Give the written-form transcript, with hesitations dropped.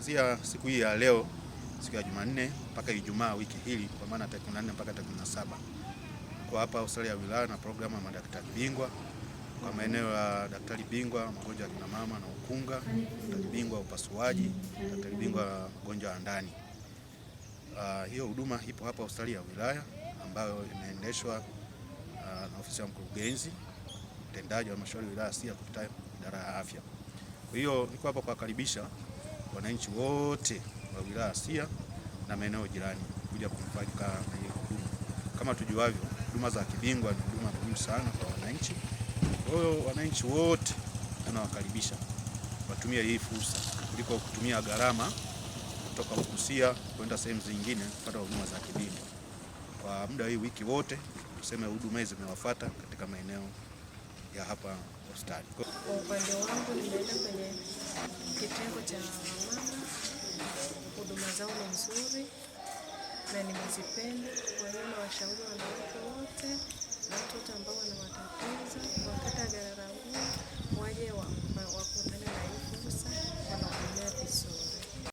kuanzia siku hii ya leo, siku ya Jumanne mpaka Ijumaa wiki hili, kwa maana tarehe 14 mpaka tarehe 17, kwa hapa hospitali ya wilaya na programu ya madaktari bingwa kwa maeneo ya daktari bingwa magonjwa ya kina mama na ukunga, daktari bingwa upasuaji, daktari bingwa magonjwa ya ndani. Hiyo huduma ipo hapa hospitali ya wilaya ambayo inaendeshwa na ofisi ya mkurugenzi mtendaji wa halmashauri ya wilaya Sia kupitia idara ya afya. Kwa hiyo niko hapa kuwakaribisha wananchi wote wa wilaya Sia na maeneo jirani kuja kunufaika na hiyo huduma. Kama tujuavyo, huduma za kibingwa ni huduma muhimu sana kwa wananchi. Kwa hiyo wananchi wote tunawakaribisha watumie hii fursa kuliko kutumia gharama kutoka Sia kwenda sehemu zingine kupata huduma za kibingwa. Kwa muda hii wiki wote tuseme huduma hizi zimewafuata katika maeneo ya hapa hospitali. Kwa upande wangu nimeenda kwenye kitengo cha wamama, huduma zao ni nzuri na nimezipenda. Kwa hiyo nawashauri wanawake wote